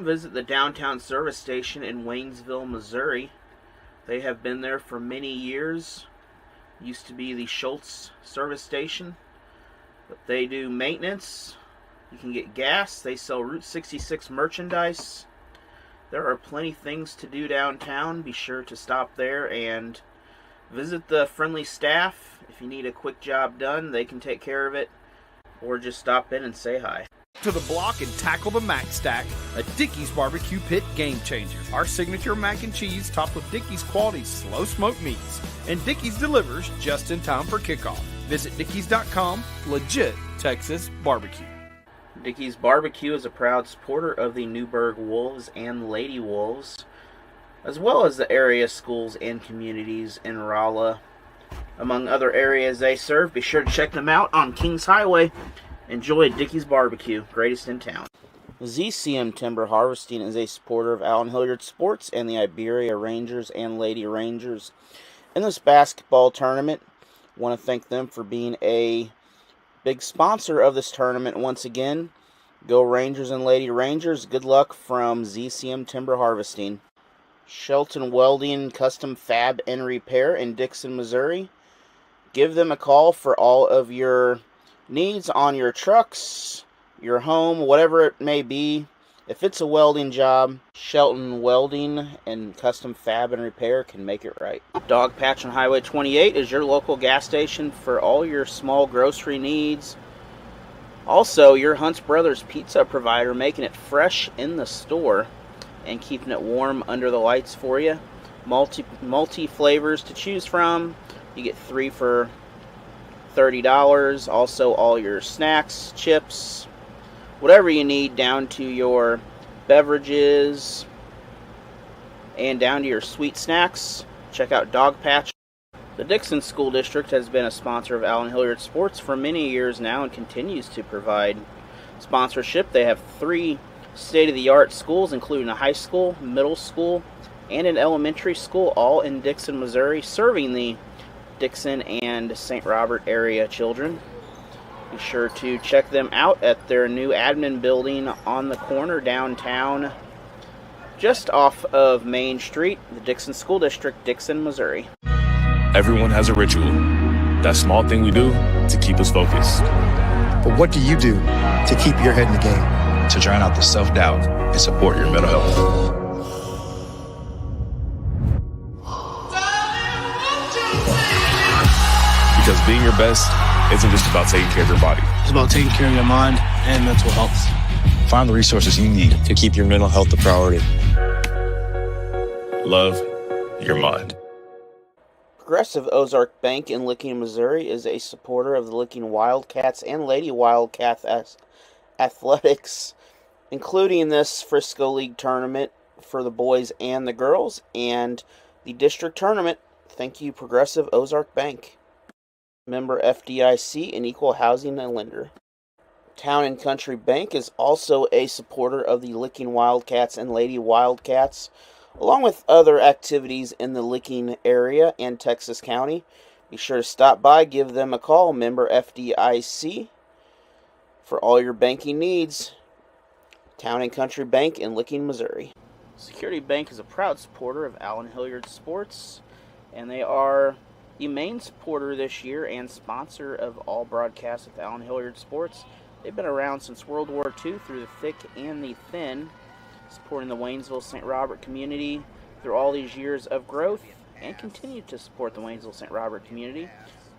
visit the downtown service station in Waynesville, Missouri. They have been there for many years. Used to be the Schultz service station, but they do maintenance. You can get gas. They sell Route 66 merchandise. There are plenty of things to do downtown. Be sure to stop there and visit the friendly staff. If you need a quick job done, they can take care of it, or just stop in and say hi. To the block and tackle the Mac Stack, a Dickey's Barbecue Pit game changer. Our signature mac and cheese topped with Dickey's quality slow smoked meats. And Dickey's delivers just in time for kickoff. Visit Dickeys.com, legit Texas barbecue. Dickey's Barbecue is a proud supporter of the Newburgh Wolves and Lady Wolves, as well as the area schools and communities in Rolla. Among other areas they serve, be sure to check them out on Kings Highway. Enjoy Dickey's Barbecue, greatest in town. ZCM Timber Harvesting is a supporter of Allen Hilliard Sports and the Iberia Rangers and Lady Rangers in this basketball tournament. Want to thank them for being a big sponsor of this tournament once again. Go Rangers and Lady Rangers. Good luck from ZCM Timber Harvesting. Shelton Welding Custom Fab and Repair in Dixon, Missouri. Give them a call for all of your needs on your trucks, your home, whatever it may be. If it's a welding job, Shelton Welding and Custom Fab and Repair can make it right. Dog Patch on Highway 28 is your local gas station for all your small grocery needs. Also, your Hunt's Brothers pizza provider, making it fresh in the store and keeping it warm under the lights for you. Multi flavors to choose from. You get 3 for $30. Also, all your snacks, chips, whatever you need, down to your beverages and down to your sweet snacks. Check out Dog Patch. The Dixon School District has been a sponsor of Allen Hilliard Sports for many years now and continues to provide sponsorship. They have 3 state-of-the-art schools, including a high school, middle school, and an elementary school, all in Dixon, Missouri, serving the Dixon and St. Robert area children. Be sure to check them out at their new admin building on the corner downtown, just off of Main Street, the Dixon School District, Dixon, Missouri. Everyone has a ritual, that small thing we do to keep us focused. But what do you do to keep your head in the game? To drown out the self-doubt and support your mental health. Because being your best isn't just about taking care of your body. It's about taking care of your mind and mental health. Find the resources you need to keep your mental health a priority. Love your mind. Progressive Ozark Bank in Licking, Missouri is a supporter of the Licking Wildcats and Lady Wildcats athletics, including this Frisco League tournament for the boys and the girls, and the district tournament. Thank you, Progressive Ozark Bank. Member FDIC and Equal Housing lender. Town and Country Bank is also a supporter of the Licking Wildcats and Lady Wildcats, along with other activities in the Licking area and Texas County. Be sure to stop by, give them a call, member FDIC, for all your banking needs. Town and Country Bank in Licking, Missouri. Security Bank is a proud supporter of Allen Hilliard Sports, and they are the main supporter this year and sponsor of all broadcasts with Allen Hilliard Sports. They've been around since World War II through the thick and the thin, supporting the Waynesville St. Robert community through all these years of growth, and continue to support the Waynesville St. Robert community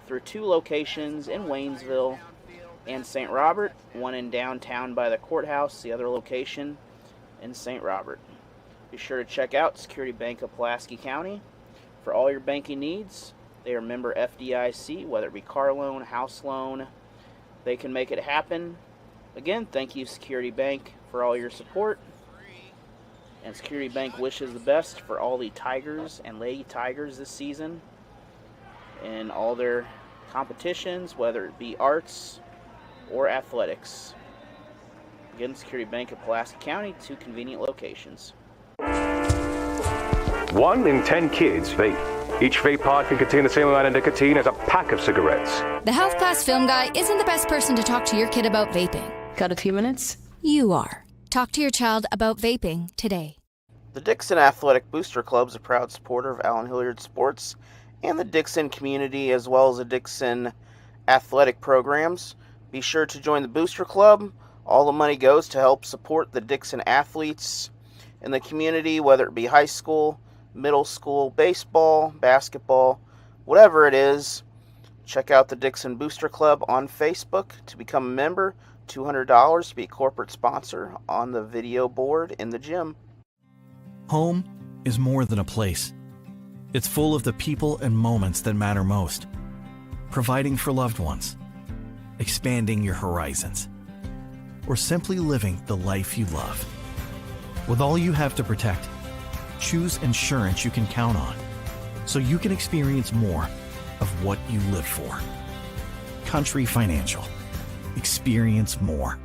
through 2 locations in Waynesville and St. Robert, one in downtown by the courthouse, the other location in St. Robert. Be sure to check out Security Bank of Pulaski County for all your banking needs. They are member FDIC, whether it be car loan, house loan, they can make it happen. Again, thank you, Security Bank, for all your support. And Security Bank wishes the best for all the Tigers and Lady Tigers this season in all their competitions, whether it be arts or athletics. Again, Security Bank of Pulaski County, 2 convenient locations. 1 in 10 kids vape. Each vape pod can contain the same amount of nicotine as a pack of cigarettes. The Health Class Film Guy isn't the best person to talk to your kid about vaping. Got a few minutes? You are. Talk to your child about vaping today. The Dixon Athletic Booster Club is a proud supporter of Allen Hilliard Sports and the Dixon community, as well as the Dixon athletic programs. Be sure to join the Booster Club. All the money goes to help support the Dixon athletes in the community, whether it be high school, middle school, baseball, basketball, whatever it is. Check out the Dixon Booster Club on Facebook to become a member. $200 to be a corporate sponsor on the video board in the gym. Home is more than a place. It's full of the people and moments that matter most. Providing for loved ones, expanding your horizons, or simply living the life you love. With all you have to protect, choose insurance you can count on so you can experience more of what you live for. Country Financial. Experience more.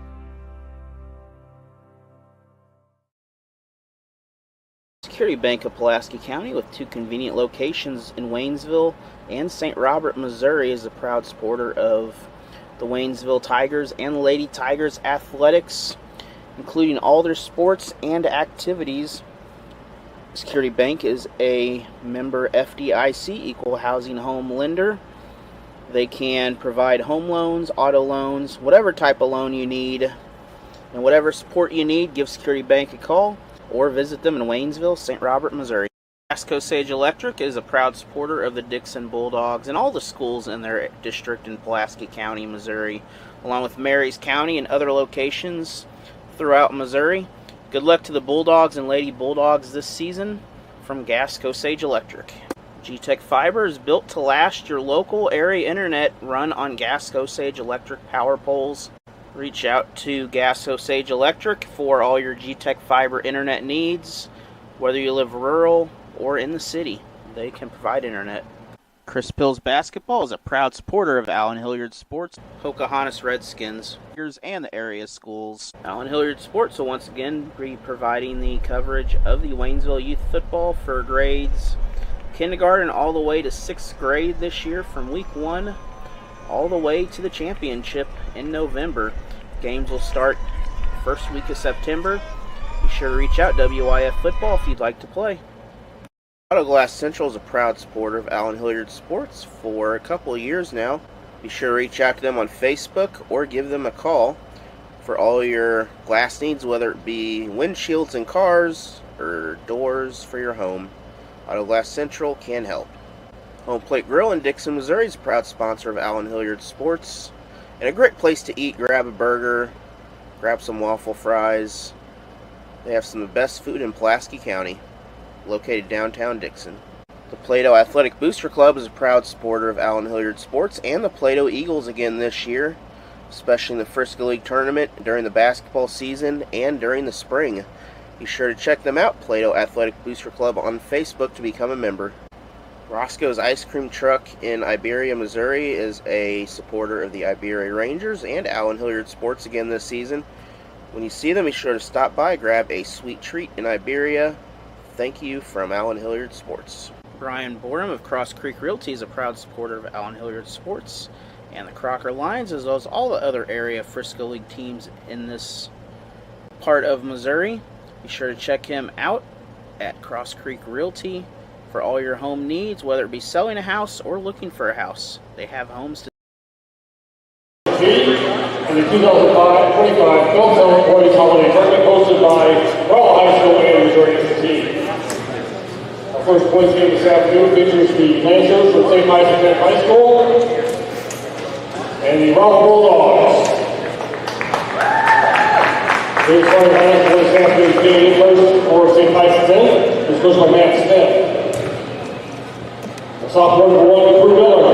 Security Bank of Pulaski County, with 2 convenient locations in Waynesville and St. Robert, Missouri, is a proud supporter of the Waynesville Tigers and Lady Tigers athletics, including all their sports and activities. Security Bank is a member FDIC equal housing home lender. They can provide home loans, auto loans, whatever type of loan you need, and whatever support you need, give Security Bank a call or visit them in Waynesville, St. Robert, Missouri. Gasco Sage Electric is a proud supporter of the Dixon Bulldogs and all the schools in their district in Pulaski County, Missouri, along with Marys County and other locations throughout Missouri. Good luck to the Bulldogs and Lady Bulldogs this season from Gasco Sage Electric. G-Tech Fiber is built to last. Your local area internet run on Gasco Sage Electric power poles. Reach out to Gasco Sage Electric for all your G-Tech Fiber internet needs. Whether you live rural or in the city, they can provide internet. Chris Pills Basketball is a proud supporter of Allen Hilliard Sports, Pocahontas Redskins, and the area schools. Allen Hilliard Sports will once again be providing the coverage of the Waynesville youth football for grades kindergarten all the way to 6th grade this year, from week 1 all the way to the championship in November. Games will start first week of September. Be sure to reach out WIF Football if you'd like to play. Auto Glass Central is a proud supporter of Allen Hilliard Sports for a couple of years now. Be sure to reach out to them on Facebook or give them a call for all your glass needs, whether it be windshields in cars or doors for your home. Auto Glass Central can help. Home Plate Grill in Dixon, Missouri is a proud sponsor of Allen Hilliard Sports, and a great place to eat. Grab a burger, grab some waffle fries. They have some of the best food in Pulaski County, located downtown Dixon. The Plato Athletic Booster Club is a proud supporter of Allen Hilliard Sports and the Plato Eagles again this year, especially in the Frisco League tournament, during the basketball season, and during the spring. Be sure to check them out, Plato Athletic Booster Club, on Facebook to become a member. Roscoe's Ice Cream Truck in Iberia, Missouri is a supporter of the Iberia Rangers and Allen Hilliard Sports again this season. When you see them, be sure to stop by, grab a sweet treat in Iberia. Thank you from Allen Hilliard Sports. Brian Borum of Cross Creek Realty is a proud supporter of Allen Hilliard Sports and the Crocker Lions, as well as all the other area Frisco League teams in this part of Missouri. Be sure to check him out at Cross Creek Realty for all your home needs, whether it be selling a house or looking for a house. They have homes to and the 2025 Phil Boys Holiday Tournament hosted by Rolla High School and Missouri S&T. Our first points game this afternoon features the Lancers from St. Pius High School and the Rolla Bulldogs. Here's starting lineup for this afternoon's game. First for St. Pius this goes by Matt Smith. The sophomore number 1, Drew Miller.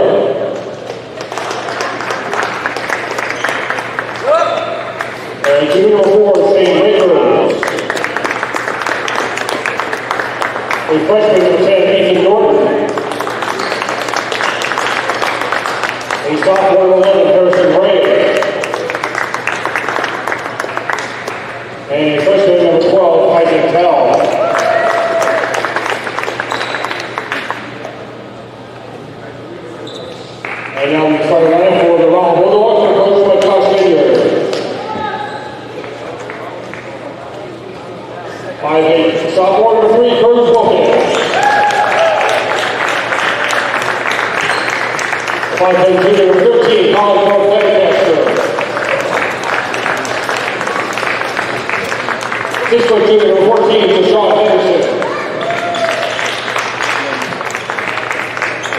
And junior number 4, Shane Rakers. A freshman number 10, Ethan Norton. A sophomore number 11, Harrison Ray. And a freshman number 12, Isaac Tell. And now we start line for the Rolla Bulldogs, coached by Josh Hilliard. 3, Coach Wilkins. 5'10", number 13, Colin Lancaster. 6'2", number 14, Sean Henderson.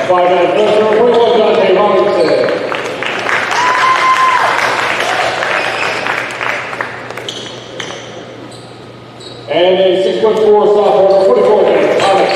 5'9", number 21, Dante Robinson. And a 6'4" sophomore, number 44, Alex.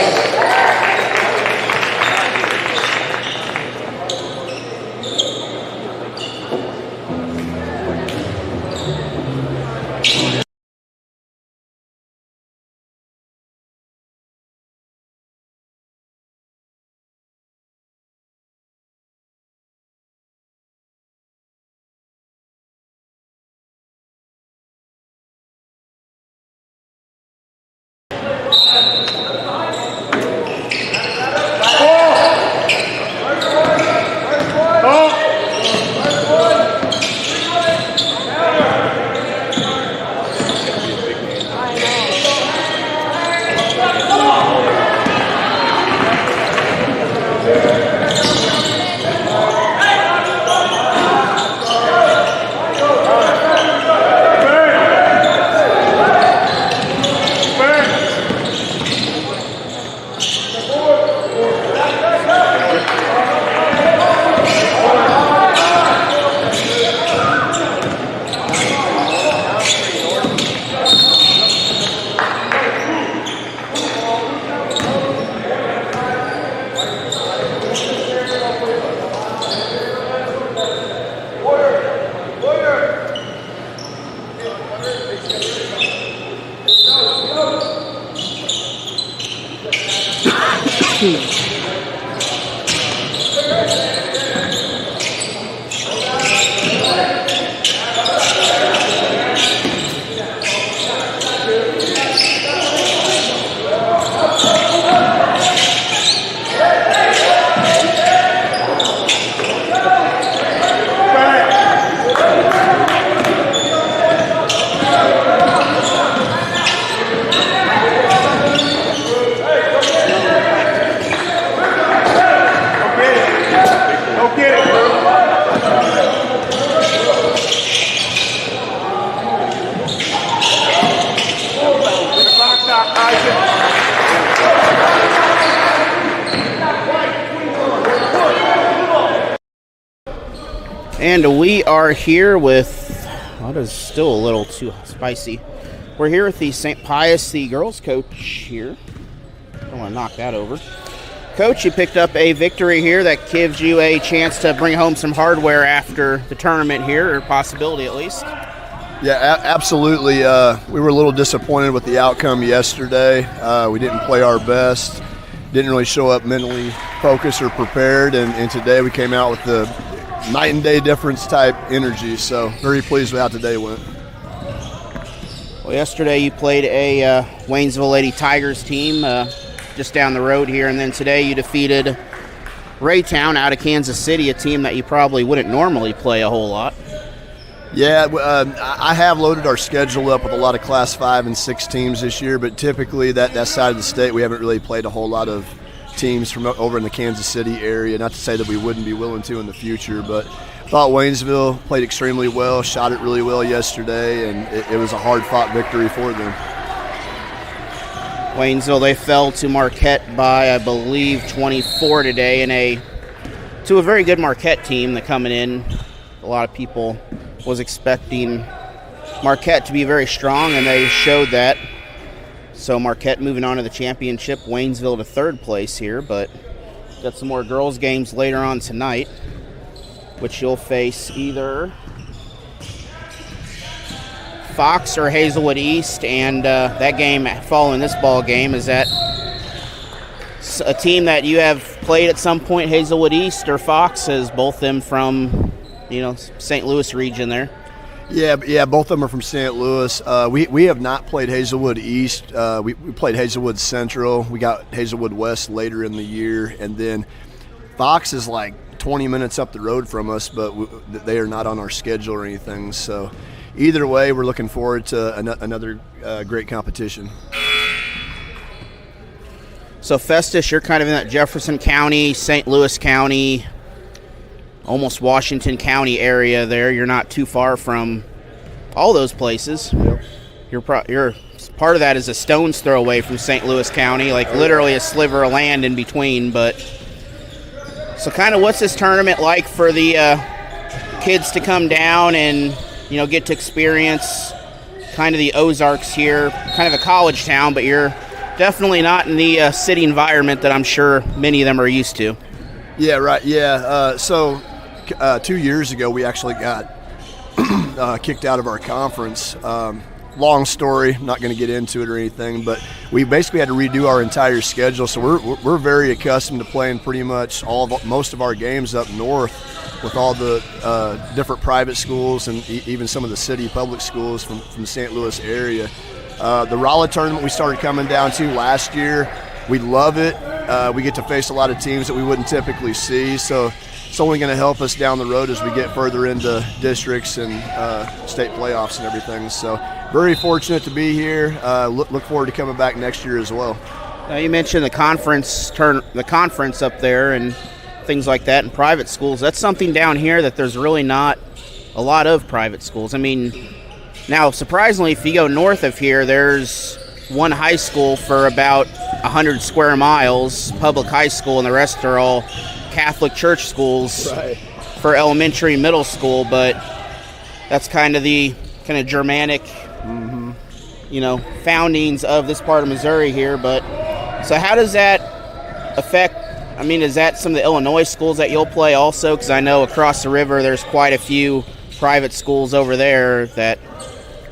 And we are here with, what is still a little too spicy. We're here with the St. Pius, the girls coach here. Don't want to knock that over. Coach, you picked up a victory here that gives you a chance to bring home some hardware after the tournament here, or possibility at least. Yeah, absolutely. We were a little disappointed with the outcome yesterday. We didn't play our best, didn't really show up mentally focused or prepared, and today we came out with the night and day difference type energy, so very pleased with how today went. Well, yesterday you played a Waynesville Lady Tigers team just down the road here, and then today you defeated Raytown out of Kansas City, a team that you probably wouldn't normally play a whole lot. Yeah, I have loaded our schedule up with a lot of Class 5 and 6 teams this year, but typically that side of the state we haven't really played a whole lot of teams from over in the Kansas City area. Not to say that we wouldn't be willing to in the future, but I thought Waynesville played extremely well, shot it really well yesterday, and it was a hard-fought victory for them. Waynesville, they fell to Marquette by, I believe, 24 today, to a very good Marquette team that coming in. A lot of people was expecting Marquette to be very strong, and they showed that. So Marquette moving on to the championship, Waynesville to third place here, but got some more girls games later on tonight, which you'll face either Fox or Hazelwood East, and that game following this ball game is that a team that you have played at some point, Hazelwood East or Fox, is both them from St. Louis region there. Yeah, both of them are from St. Louis. We have not played Hazelwood East. We played Hazelwood Central. We got Hazelwood West later in the year, and then Fox is like 20 minutes up the road from us, but they are not on our schedule or anything. So either way, we're looking forward to another great competition. So Festus, you're kind of in that Jefferson County, St. Louis County, almost Washington County area there. You're not too far from all those places. Yep. You're part of that is a stone's throw away from St. Louis County, like literally a sliver of land in between. But so kind of what's this tournament like for the kids to come down and, you know, get to experience kind of the Ozarks here, kind of a college town, but you're definitely not in the city environment that I'm sure many of them are used to. Yeah, right. Yeah. So 2 years ago, we actually got kicked out of our conference. Long story, not going to get into it or anything, but we basically had to redo our entire schedule. So we're very accustomed to playing pretty much most of our games up north with all the different private schools and even some of the city public schools from the St. Louis area. The Rolla tournament we started coming down to last year. We love it. We get to face a lot of teams that we wouldn't typically see, so it's only going to help us down the road as we get further into districts and state playoffs and everything. So very fortunate to be here. Look forward to coming back next year as well. Now you mentioned the conference up there and things like that in private schools. That's something down here that there's really not a lot of private schools. I mean, now surprisingly, if you go north of here, there's one high school for about 100 square miles, public high school, and the rest are all Catholic church schools for elementary and middle school. But that's kind of the Germanic, you know, foundings of this part of Missouri here. But so how does that affect? I mean, is that some of the Illinois schools that you'll play also? Because I know across the river there's quite a few private schools over there that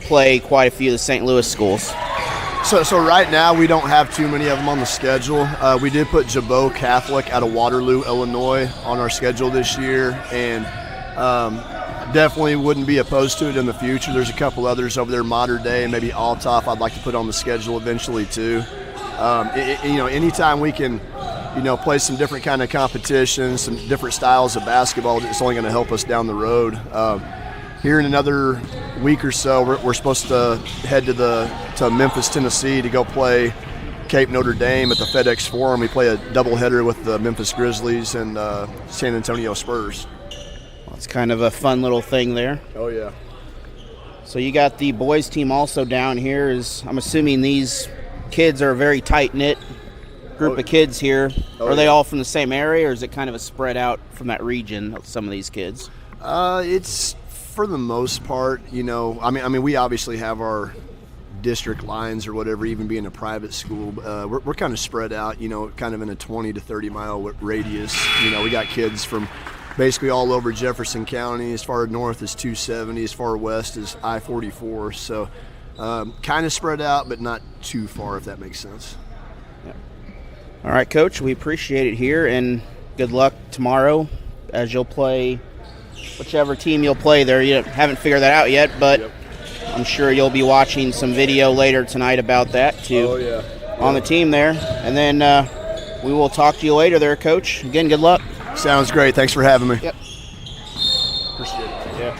play quite a few of the St. Louis schools. So right now we don't have too many of them on the schedule. We did put Jabot Catholic out of Waterloo, Illinois on our schedule this year, and definitely wouldn't be opposed to it in the future. There's a couple others over there, Modern Day and maybe Althoff, I'd like to put on the schedule eventually too. You know, anytime we can, you know, play some different kind of competitions, some different styles of basketball, it's only going to help us down the road. Here in another week or so, we're supposed to head to Memphis, Tennessee to go play Cape Notre Dame at the FedEx Forum. We play a doubleheader with the Memphis Grizzlies and San Antonio Spurs. Well, it's kind of a fun little thing there. Oh, yeah. So you got the boys team also down here. I'm assuming these kids are a very tight-knit group of kids here. Are they all from the same area, or is it kind of a spread out from that region, some of these kids? It's for the most part, you know, I mean, we obviously have our district lines or whatever, even being a private school. We're kind of spread out, you know, kind of in a 20 to 30 mile radius. You know, we got kids from basically all over Jefferson County, as far north as 270, as far west as I-44. So kind of spread out, but not too far, if that makes sense. Yep. All right, Coach, we appreciate it here, and good luck tomorrow as you'll play whichever team you'll play there. You haven't figured that out yet, but I'm sure you'll be watching some video later tonight about that too. On the team there. And then we will talk to you later there, Coach. Again, good luck. Sounds great. Thanks for having me. Yep. Appreciate it. Yeah.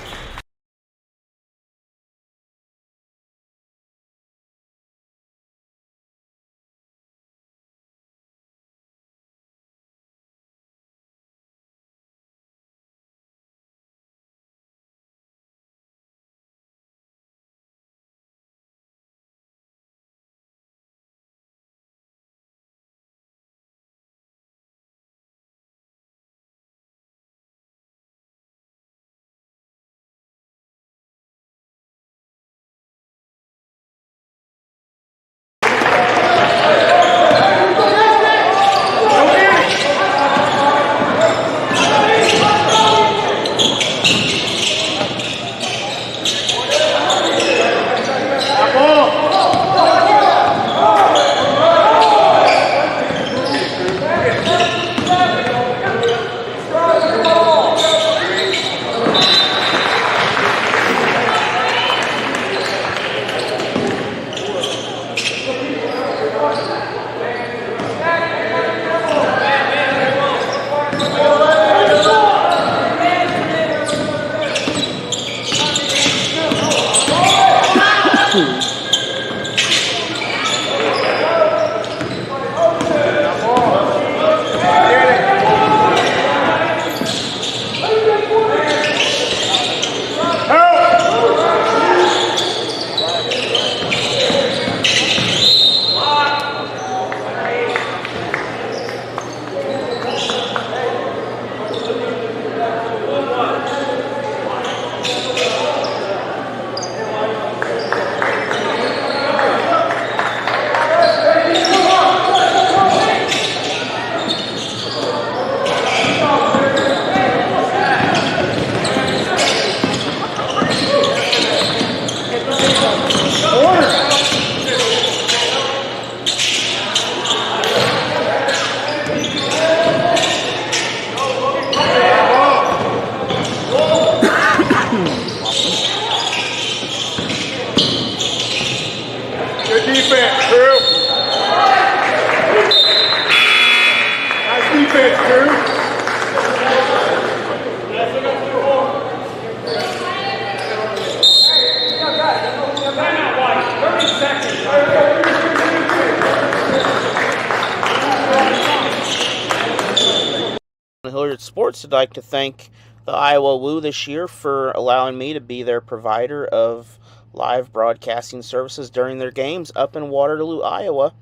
Hilliard Sports would like to thank the Iowa Woo this year for allowing me to be their provider of live broadcasting services during their games up in Waterloo, Iowa.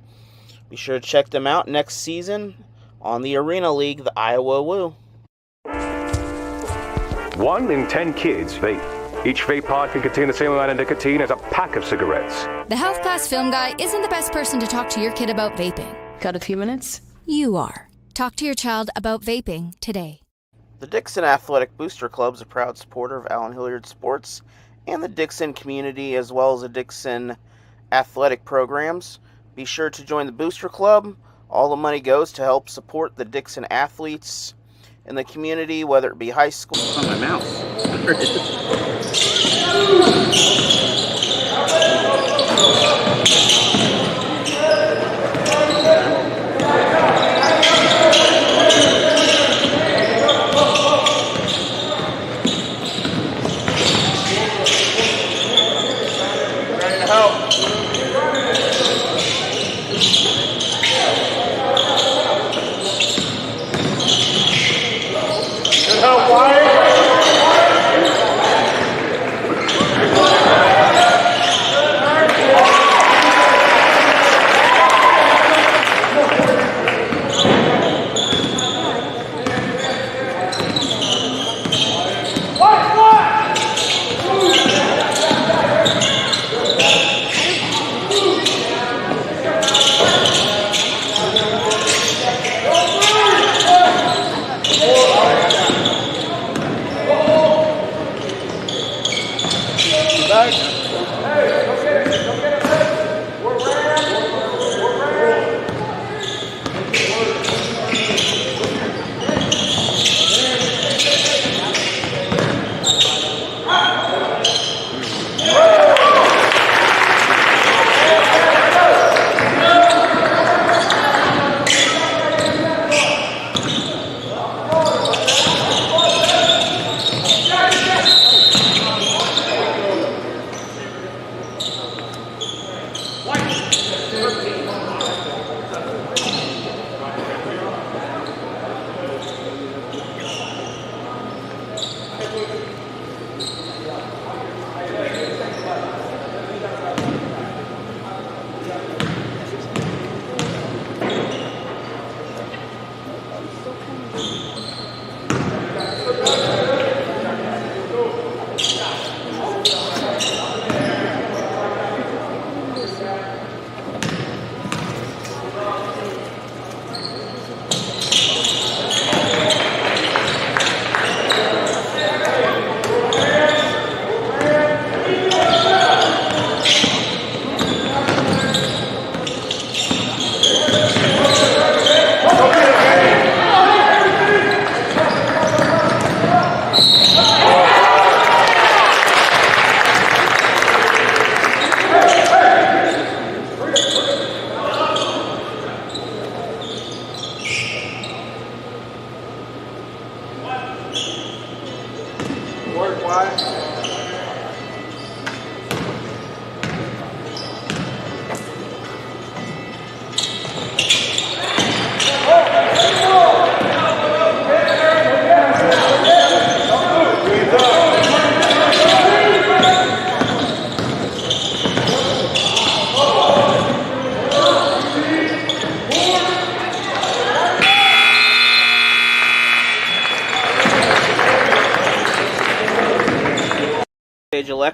Be sure to check them out next season on the Arena League, the Iowa Woo. 1 in 10 kids vape. Each vape pod can contain the same amount of nicotine as a pack of cigarettes. The health class film guy isn't the best person to talk to your kid about vaping. Got a few minutes? You are. Talk to your child about vaping today. The Dixon Athletic Booster Club is a proud supporter of Allen Hilliard Sports and the Dixon community, as well as the Dixon athletic programs. Be sure to join the Booster Club. All the money goes to help support the Dixon athletes in the community, whether it be high school. It's on my mouth.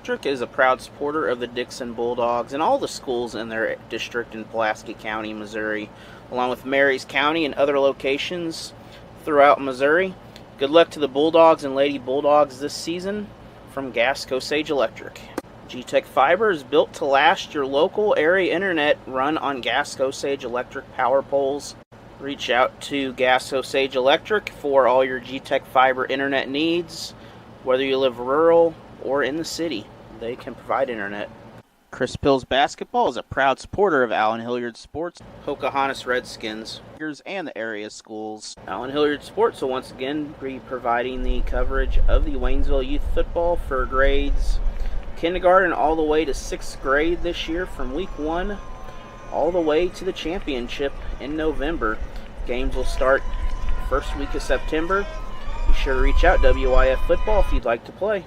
Electric is a proud supporter of the Dixon Bulldogs and all the schools in their district in Pulaski County, Missouri, along with Marys County and other locations throughout Missouri. Good luck to the Bulldogs and Lady Bulldogs this season from Gas Osage Electric. G-Tech Fiber is built to last. Your local area internet run on Gas Osage Electric power poles. Reach out to Gas Osage Electric for all your G-Tech Fiber internet needs, whether you live rural or in the city. They can provide internet. Chris Pills Basketball is a proud supporter of Allen Hilliard Sports, Pocahontas Redskins, and the area schools. Allen Hilliard Sports will once again be providing the coverage of the Waynesville Youth Football for grades kindergarten all the way to 6th grade this year, from week 1 all the way to the championship in November. Games will start first week of September. Be sure to reach out WIF Football if you'd like to play.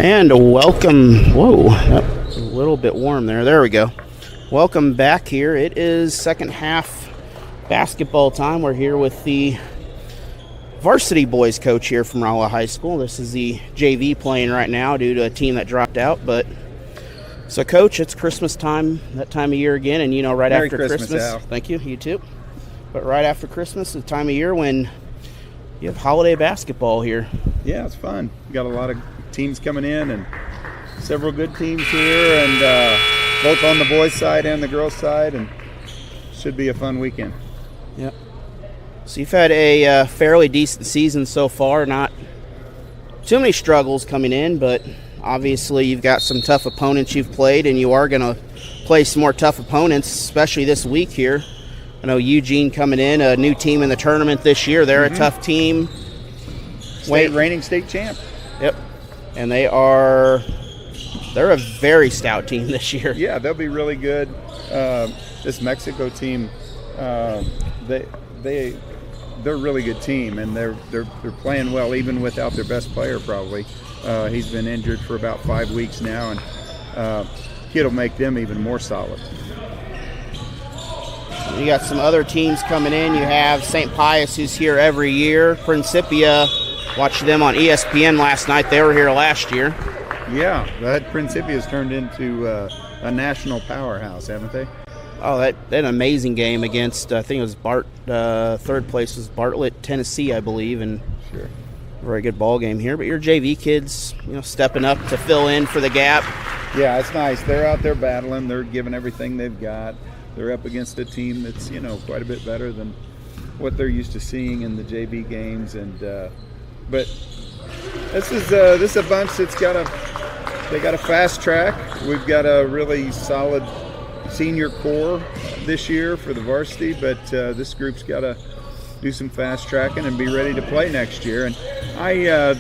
And welcome. Whoa, that's a little bit warm there. There we go. Welcome back here. It is second half basketball time. We're here with the varsity boys coach here from Rolla High School. This is the JV playing right now due to a team that dropped out. But so, Coach, it's Christmas time, that time of year again, and right Merry after Christmas. Al. Thank you. You too. But right after Christmas, the time of year when you have holiday basketball here. Yeah, it's fun. We got a lot of teams coming in and several good teams here, and both on the boys' side and the girls' side, and should be a fun weekend. Yep. So you've had a fairly decent season so far. Not too many struggles coming in, but obviously you've got some tough opponents you've played, and you are going to play some more tough opponents, especially this week here. I know Eugene coming in, a new team in the tournament this year. They're a tough team. Reigning state champ. Yep. And they're a very stout team this year. Yeah, they'll be really good. This Mexico team, they're a really good team, and they're playing well even without their best player probably. He's been injured for about 5 weeks now, and it'll make them even more solid. You got some other teams coming in. You have St. Pius, who's here every year. Principia, watched them on ESPN last night. They were here last year. Yeah, that Principia has turned into a national powerhouse, haven't they? Oh, they had an amazing game against, I think it was third place was Bartlett, Tennessee, I believe, and sure, very good ball game here. But your JV kids, stepping up to fill in for the gap. Yeah, it's nice. They're out there battling. They're giving everything they've got. They're up against a team that's quite a bit better than what they're used to seeing in the JV games, and but this is a bunch that's got a fast track. We've got a really solid senior core this year for the varsity, but this group's got a do some fast tracking, and be ready to play next year. And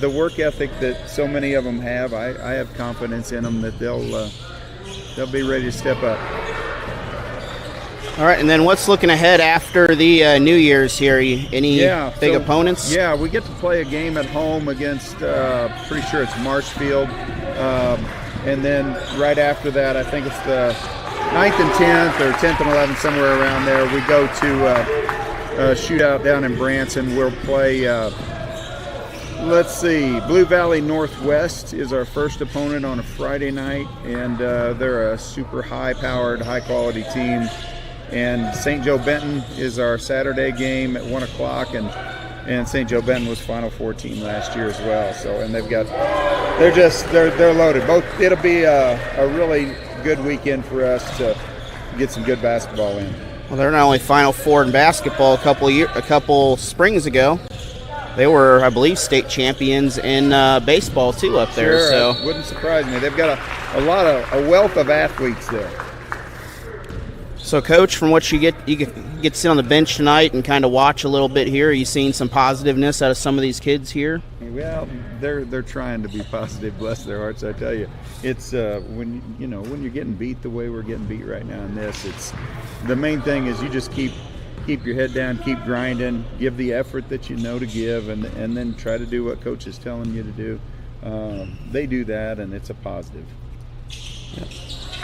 the work ethic that so many of them have, I have confidence in them that they'll be ready to step up. All right, and then what's looking ahead after the New Year's here? Any big opponents? Yeah, we get to play a game at home against, pretty sure it's Marshfield. And then right after that, I think it's the 9th and 10th, or 10th and 11th, somewhere around there, we go to a shootout down in Branson. We'll play, let's see, Blue Valley Northwest is our first opponent on a Friday night, and they're a super high-powered, high-quality team. And St. Joe Benton is our Saturday game at 1 o'clock, and St. Joe Benton was Final Four team last year as well. So, and they're loaded. It'll be a really good weekend for us to get some good basketball in. Well, they're not only Final Four in basketball a couple springs ago. They were, I believe, state champions in baseball too up there. Sure, so it wouldn't surprise me. They've got a wealth of athletes there. So, Coach, from what you get to sit on the bench tonight and kind of watch a little bit here. Are you seeing some positiveness out of some of these kids here? Well, they're trying to be positive, bless their hearts. I tell you, it's when you're getting beat the way we're getting beat right now in this. It's the main thing is you just keep your head down, keep grinding, give the effort that you know to give, and then try to do what Coach is telling you to do. They do that, and it's a positive. Yeah.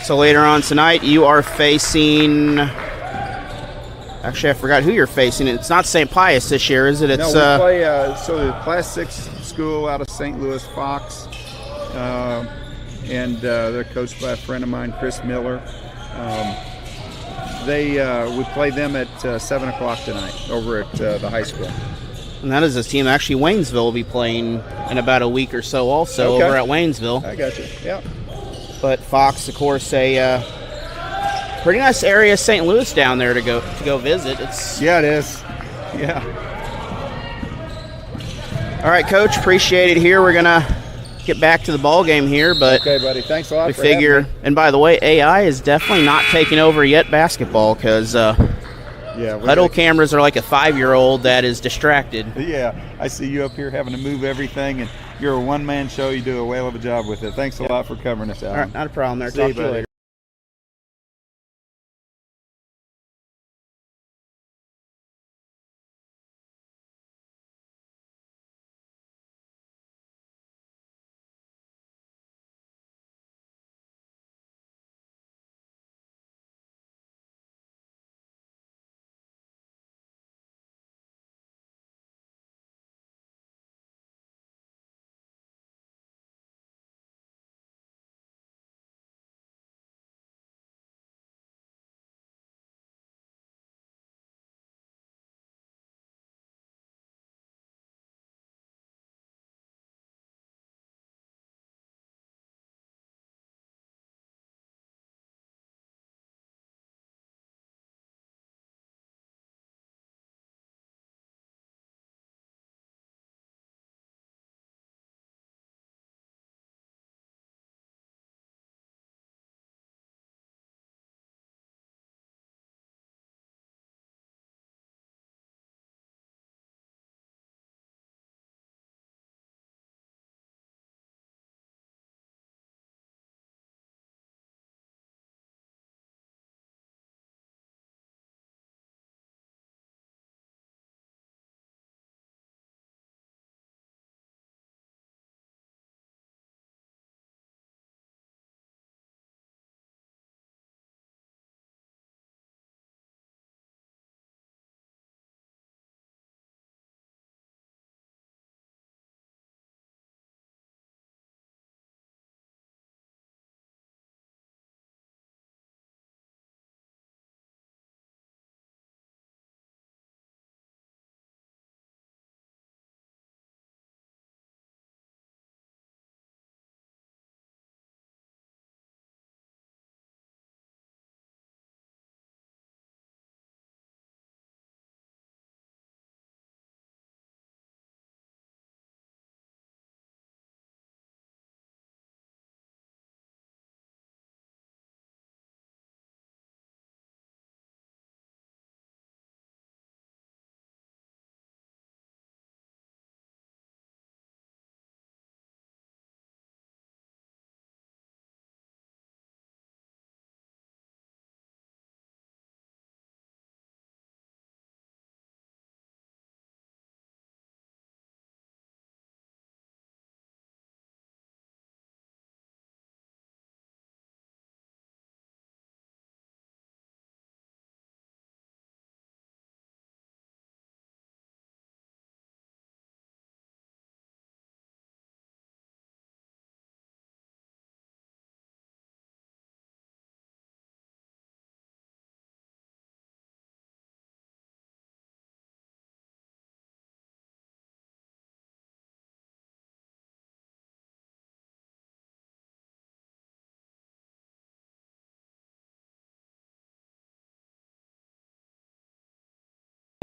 So later on tonight, you are facing. Actually, I forgot who you're facing. It's not St. Pius this year, is it? It's, no, we play the Class 6 school out of St. Louis, Fox, and they're coached by a friend of mine, Chris Miller. We play them at 7 o'clock tonight over at the high school. And that is a team. Actually, Waynesville will be playing in about a week or so also over at Waynesville. I got you, yeah. But Fox, of course, a pretty nice area, St. Louis down there to go visit. Yeah, it is. Yeah. All right, Coach, appreciate it here. We're gonna get back to the ball game here, but okay, buddy. Thanks a lot. We figure, and by the way, AI is definitely not taking over yet basketball because huddle cameras are like a 5-year-old that is distracted. Yeah, I see you up here having to move everything, and you're a one-man show. You do a whale of a job with it. Thanks a lot for covering us, Allen. All right, not a problem there. See Talk you, to you buddy. later.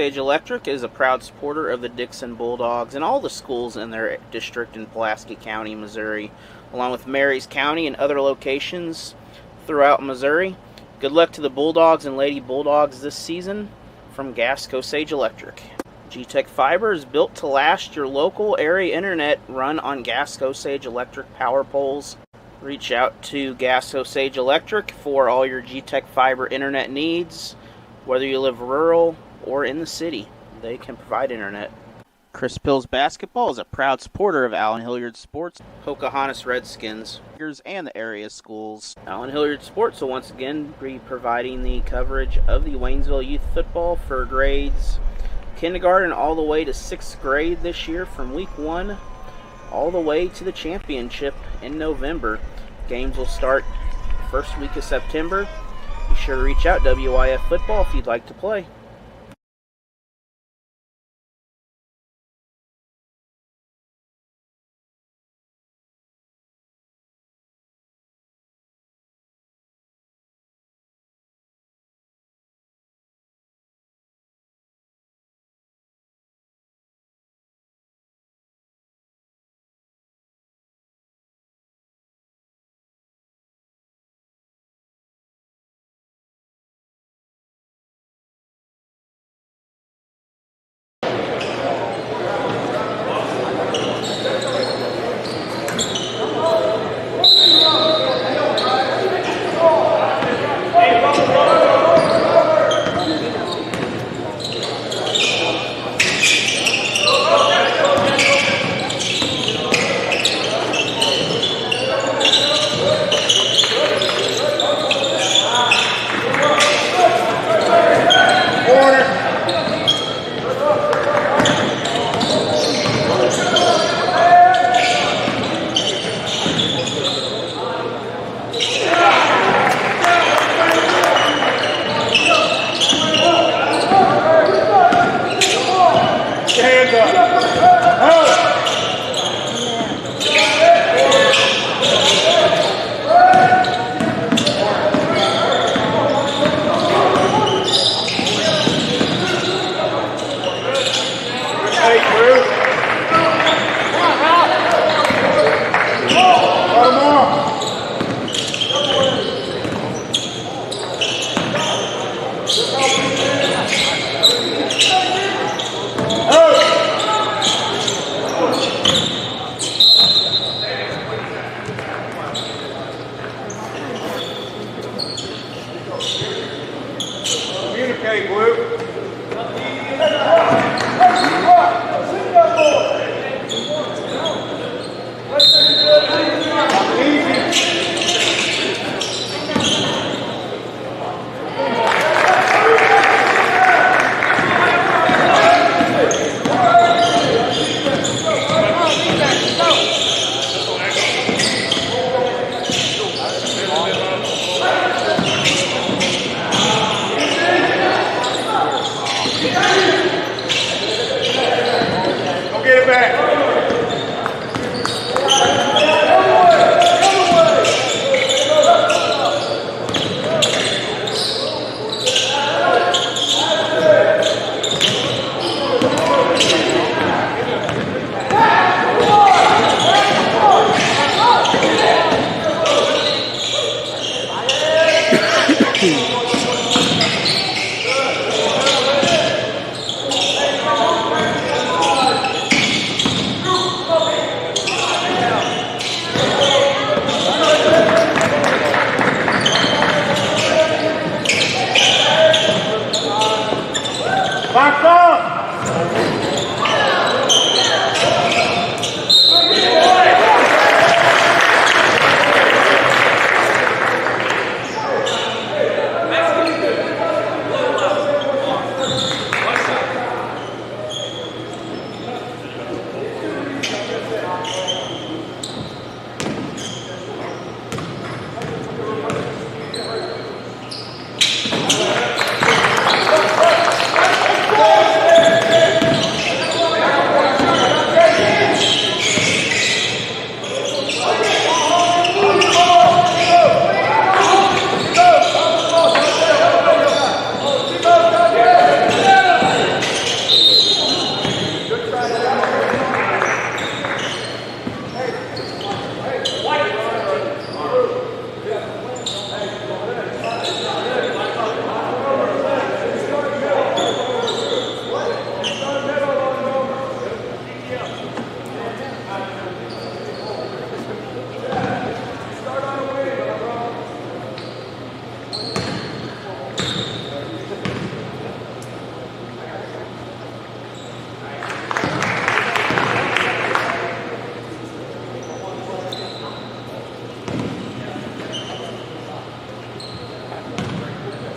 Sage Electric is a proud supporter of the Dixon Bulldogs and all the schools in their district in Pulaski County, Missouri, along with Marys County and other locations throughout Missouri. Good luck to the Bulldogs and Lady Bulldogs this season from Gasco Sage Electric. G-Tech Fiber is built to last. Your local area internet run on Gasco Sage Electric power poles. Reach out to Gasco Sage Electric for all your G-Tech Fiber internet needs. Whether you live rural or in the city, they can provide internet. Chris Pills Basketball is a proud supporter of Allen Hilliard Sports, Pocahontas Redskins, and the area schools. Allen Hilliard Sports will once again be providing the coverage of the Waynesville youth football for grades kindergarten all the way to 6th grade this year, from week 1 all the way to the championship in November. Games will start first week of September. Be sure to reach out WIF Football if you'd like to play.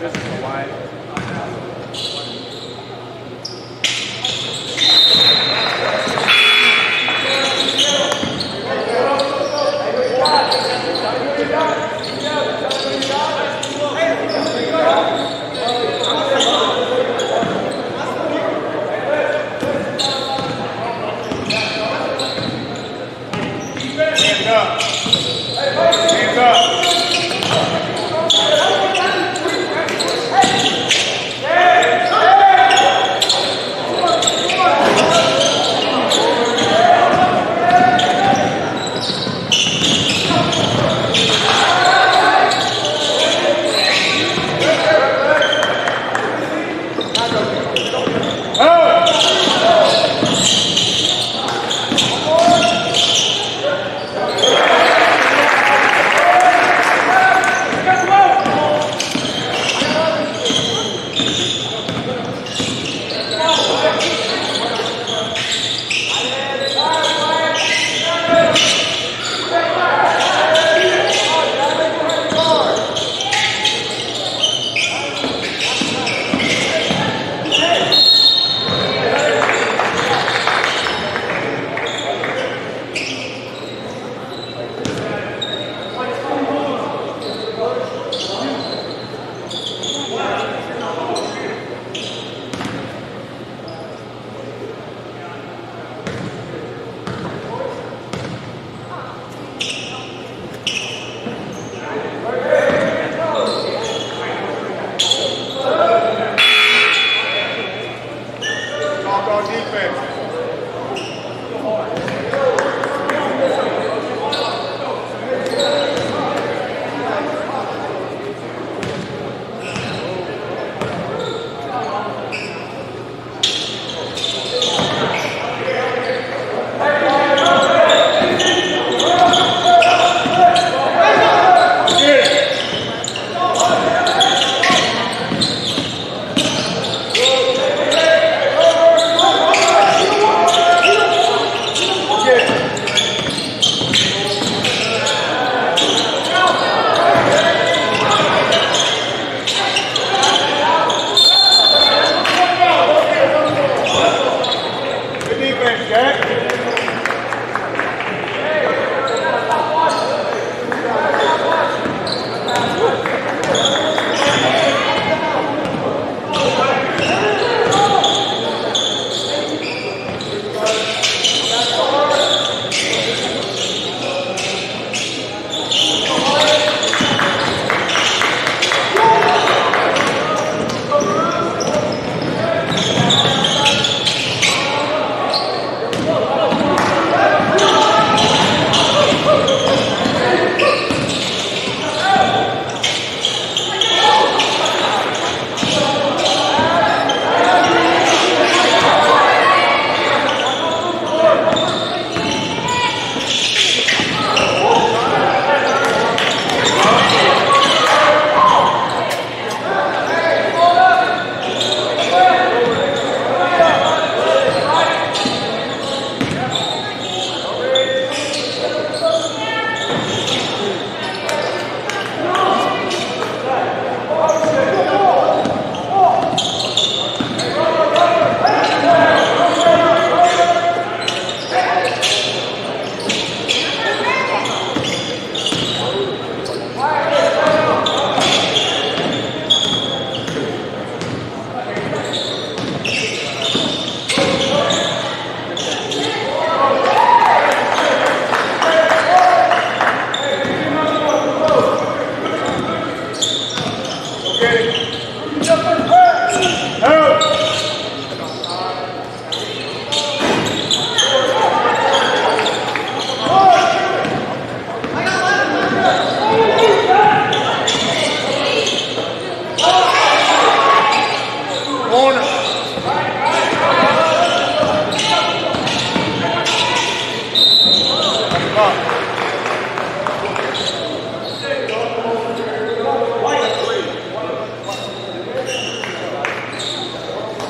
physical line.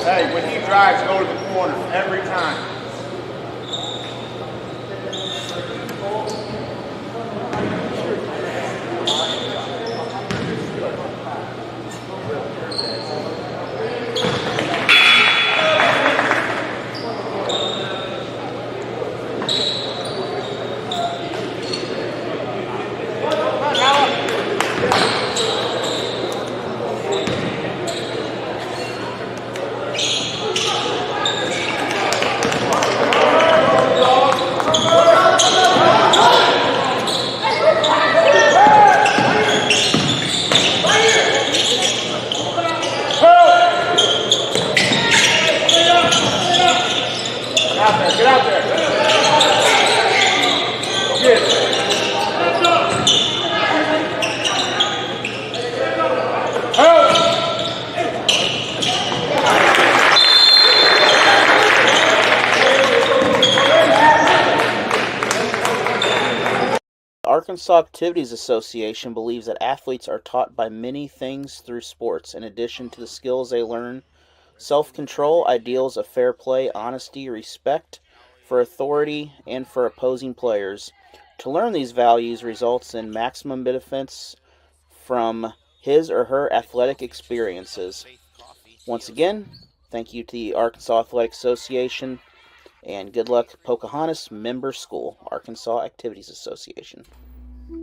Hey, when he drives, go to the corner every time. Arkansas Activities Association believes that athletes are taught by many things through sports. In addition to the skills they learn, self-control, ideals of fair play, honesty, respect for authority, and for opposing players. To learn these values results in maximum benefits from his or her athletic experiences. Once again, thank you to the Arkansas Athletic Association, and good luck, Pocahontas Member School, Arkansas Activities Association.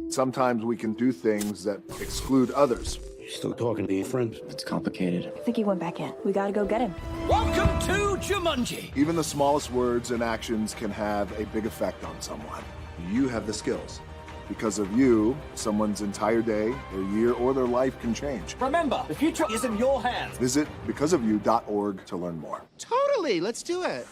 Sometimes we can do things that exclude others. Still talking to your friend? It's complicated. I think he went back in. We gotta go get him. Welcome to Jumanji. Even the smallest words and actions can have a big effect on someone. You have the skills. Because of you, someone's entire day, their year, or their life can change. Remember, the future is in your hands. Visit becauseofyou.org to learn more. Totally, let's do it.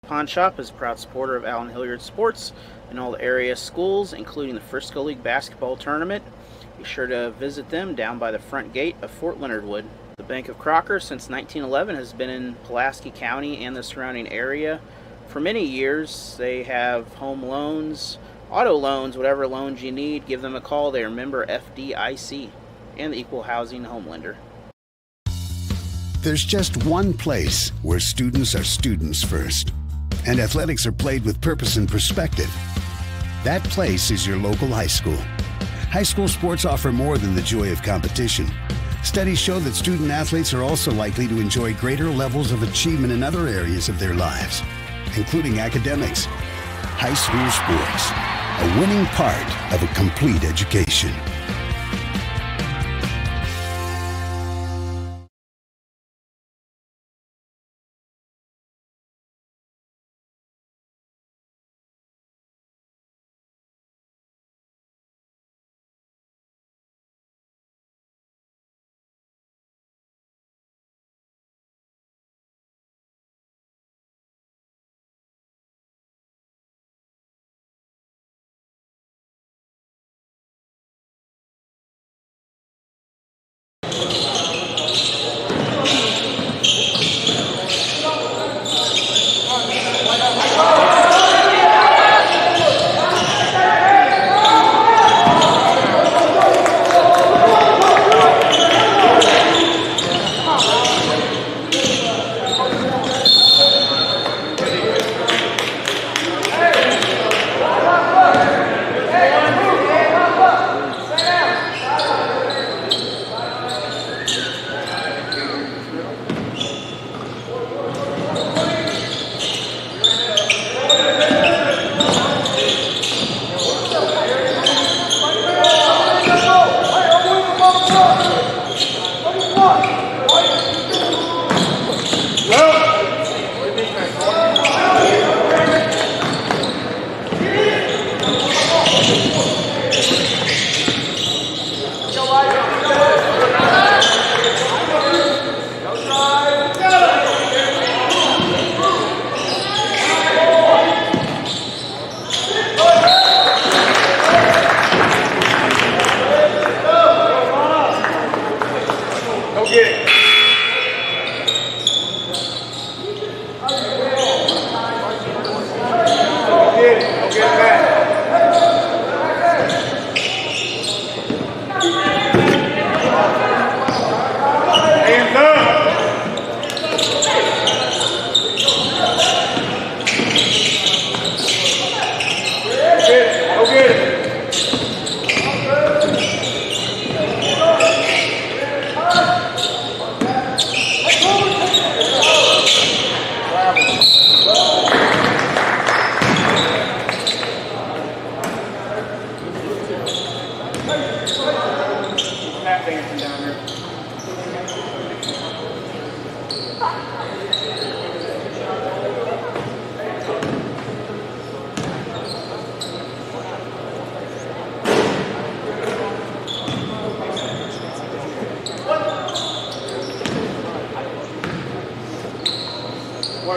Pawn Shop is a proud supporter of Allen Hilliard Sports and all the area schools, including the Frisco League basketball tournament. Be sure to visit them down by the front gate of Fort Leonard Wood. The Bank of Crocker, since 1911, has been in Pulaski County and the surrounding area for many years. They have home loans, auto loans, whatever loans you need. Give them a call. They are member FDIC and the Equal Housing Home Lender. There's just one place where students are students first, and athletics are played with purpose and perspective. That place is your local high school. High school sports offer more than the joy of competition. Studies show that student athletes are also likely to enjoy greater levels of achievement in other areas of their lives, including academics. High school sports, a winning part of a complete education.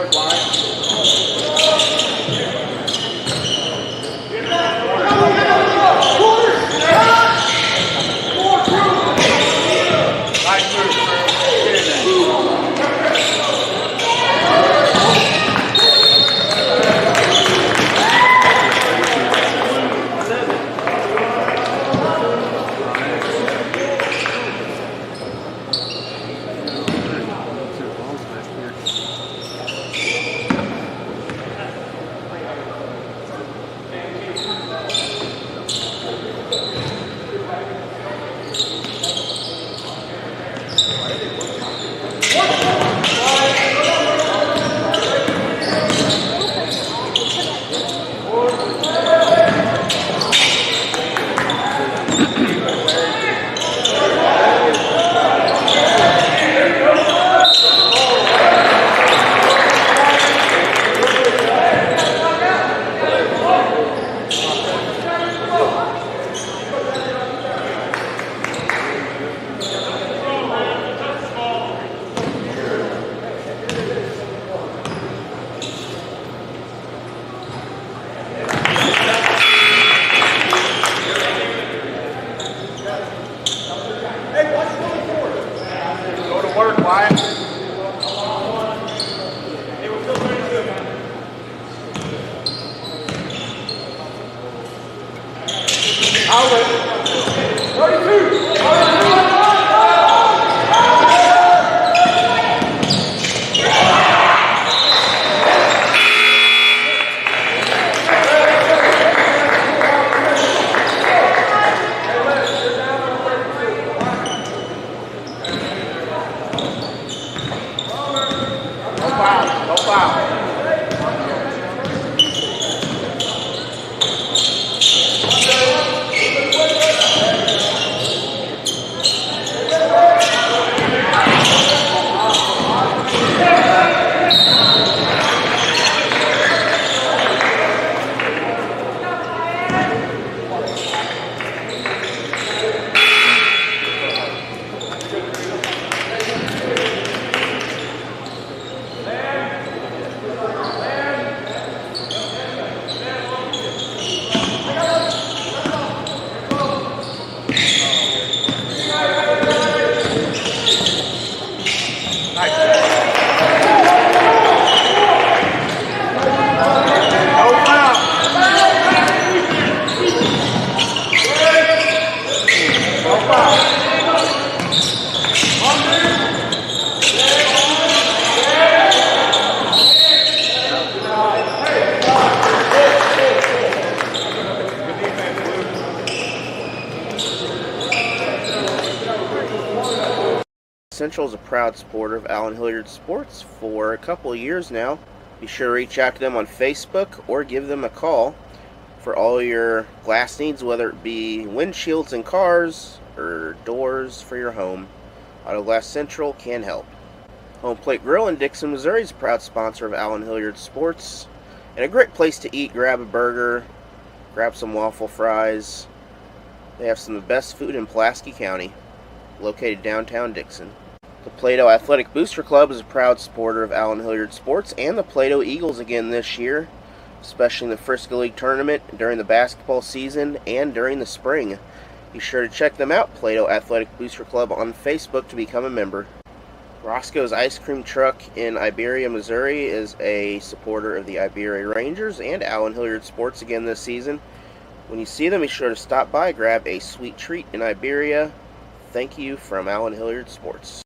work, Nice move, Get in there. Go to work, Wyatt. Outlet. 32. No foul. Central is a proud supporter of Allen Hilliard Sports for a couple of years now. Be sure to reach out to them on Facebook or give them a call for all your glass needs, whether it be windshields in cars or doors for your home. Auto Glass Central can help. Home Plate Grill in Dixon, Missouri is a proud sponsor of Allen Hilliard Sports and a great place to eat. Grab a burger, grab some waffle fries. They have some of the best food in Pulaski County, located downtown Dixon. The Plato Athletic Booster Club is a proud supporter of Allen Hilliard Sports and the Plato Eagles again this year, especially in the Frisco League tournament, during the basketball season, and during the spring. Be sure to check them out, Plato Athletic Booster Club, on Facebook to become a member. Roscoe's Ice Cream Truck in Iberia, Missouri is a supporter of the Iberia Rangers and Allen Hilliard Sports again this season. When you see them, be sure to stop by, grab a sweet treat in Iberia. Thank you from Allen Hilliard Sports.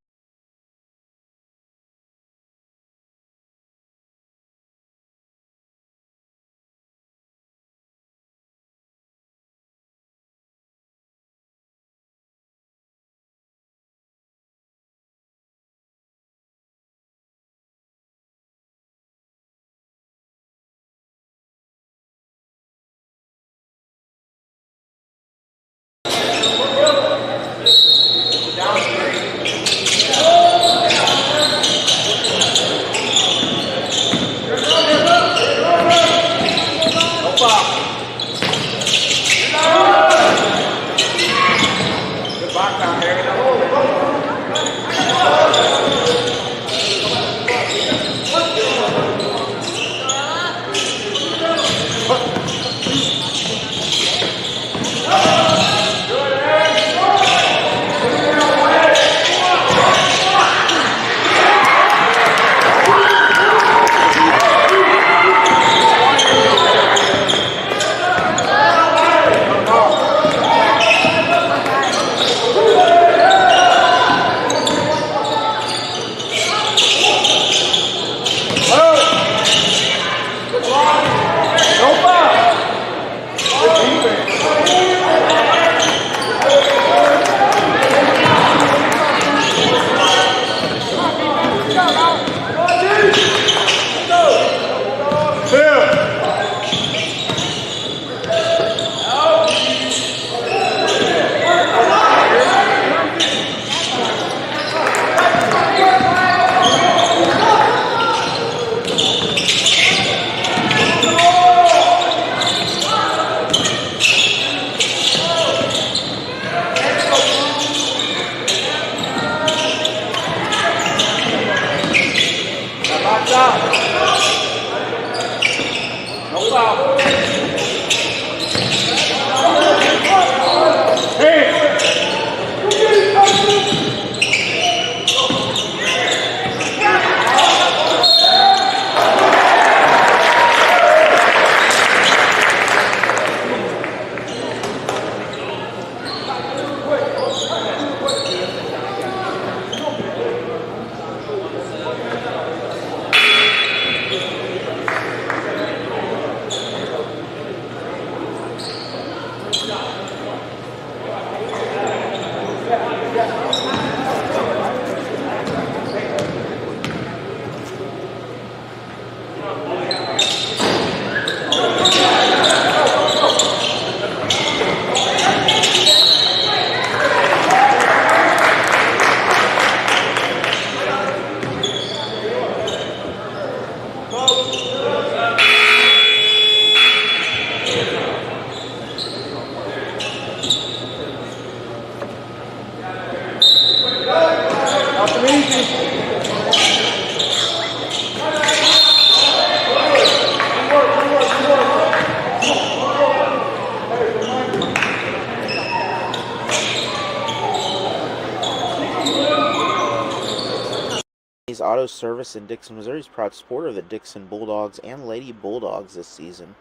Danny's Auto Service in Dixon, Missouri is a proud supporter of the Dixon Bulldogs and Lady Bulldogs this season,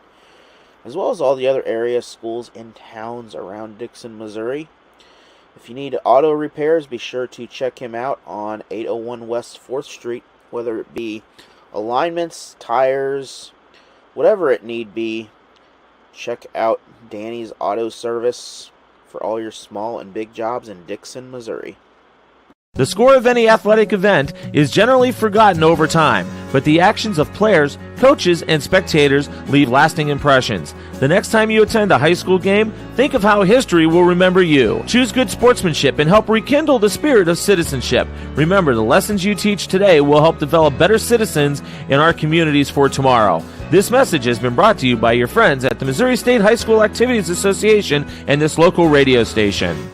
as well as all the other area schools and towns around Dixon, Missouri. If you need auto repairs, be sure to check him out on 801 West 4th Street, whether it be alignments, tires, whatever it need be. Check out Danny's Auto Service for all your small and big jobs in Dixon, Missouri. The score of any athletic event is generally forgotten over time, but the actions of players, coaches, and spectators leave lasting impressions. The next time you attend a high school game, think of how history will remember you. Choose good sportsmanship and help rekindle the spirit of citizenship. Remember, the lessons you teach today will help develop better citizens in our communities for tomorrow. This message has been brought to you by your friends at the Missouri State High School Activities Association and this local radio station.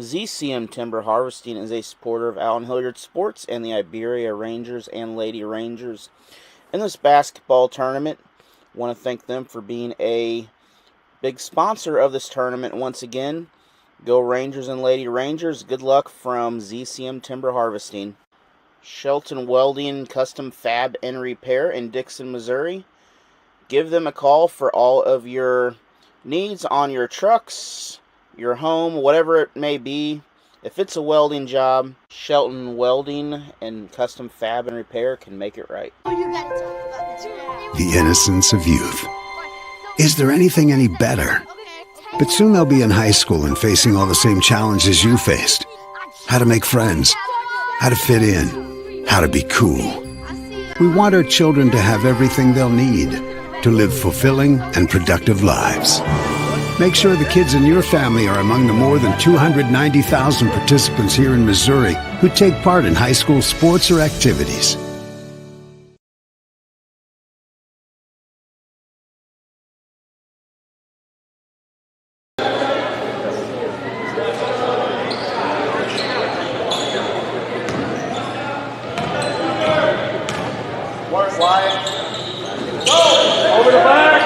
ZCM Timber Harvesting is a supporter of Allen Hilliard Sports and the Iberia Rangers and Lady Rangers in this basketball tournament. I want to thank them for being a big sponsor of this tournament once again. Go Rangers and Lady Rangers. Good luck from ZCM Timber Harvesting. Shelton Welding Custom Fab and Repair in Dixon, Missouri. Give them a call for all of your needs on your trucks, your home, whatever it may be. If it's a welding job, Shelton Welding and Custom Fab and Repair can make it right. The innocence of youth. Is there anything any better? But soon they'll be in high school and facing all the same challenges you faced. How to make friends, how to fit in, how to be cool. We want our children to have everything they'll need to live fulfilling and productive lives. Make sure the kids in your family are among the more than 290,000 participants here in Missouri who take part in high school sports or activities. Over the back.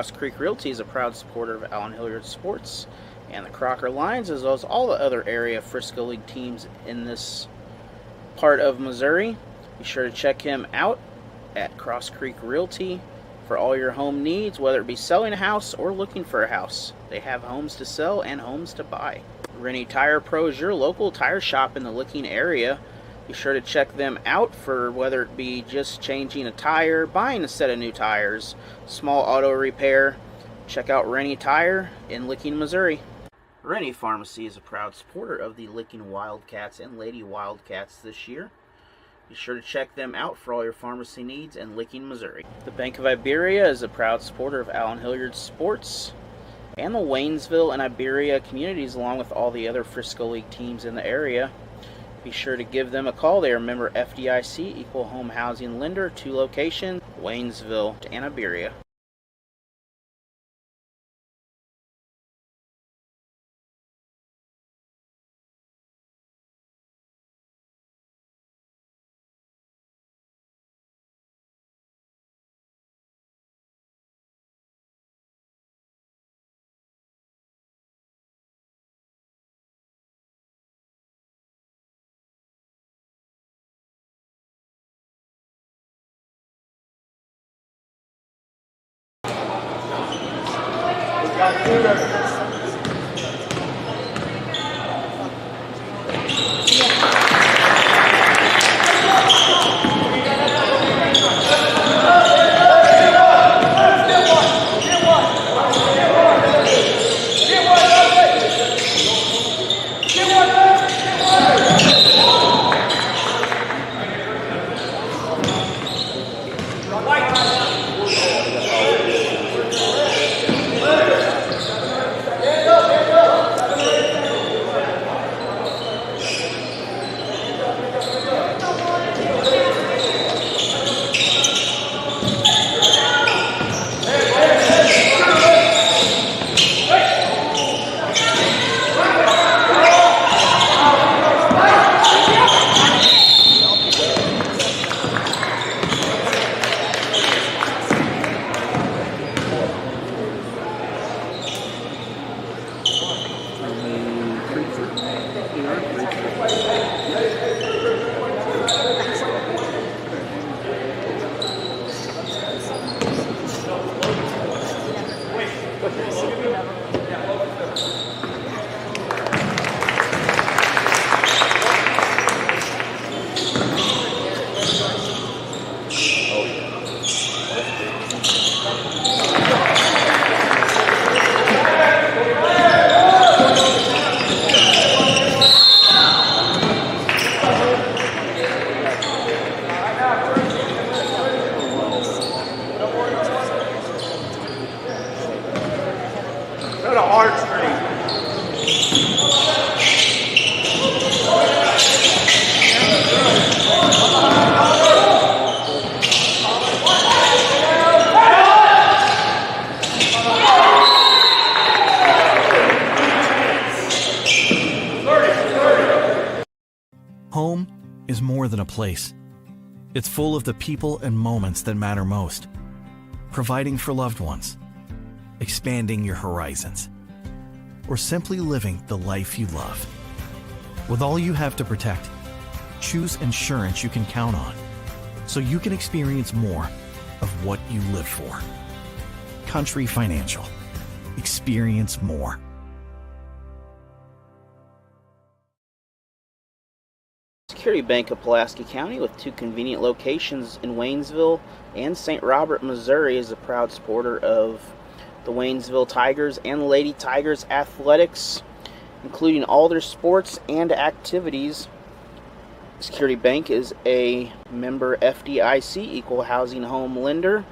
Cross Creek Realty is a proud supporter of Allen Hilliard Sports and the Crocker Lions, as well as all the other area Frisco League teams in this part of Missouri. Be sure to check him out at Cross Creek Realty for all your home needs, whether it be selling a house or looking for a house. They have homes to sell and homes to buy. Rennie Tire Pro is your local tire shop in the Licking area. Be sure to check them out for whether it be just changing a tire, buying a set of new tires, small auto repair. Check out Rennie Tire in Licking, Missouri. Rennie Pharmacy is a proud supporter of the Licking Wildcats and Lady Wildcats this year. Be sure to check them out for all your pharmacy needs in Licking, Missouri. The Bank of Iberia is a proud supporter of Allen Hilliard Sports and the Waynesville and Iberia communities, along with all the other Frisco League teams in the area. Be sure to give them a call. They are a member FDIC, Equal Home Housing Lender, 2 locations, Waynesville and Iberia. Home is more than a place. It's full of the people and moments that matter most. Providing for loved ones, expanding your horizons, or simply living the life you love. With all you have to protect, choose insurance you can count on, so you can experience more of what you live for. Country Financial. Experience more. Security Bank of Pulaski County, with 2 convenient locations in Waynesville and St. Robert, Missouri, is a proud supporter of the Waynesville Tigers and Lady Tigers athletics, including all their sports and activities. Security Bank is a member FDIC, Equal Housing Home Lender.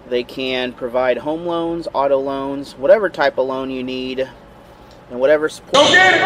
They can provide home loans, auto loans, whatever type of loan you need, and whatever support. Go get it!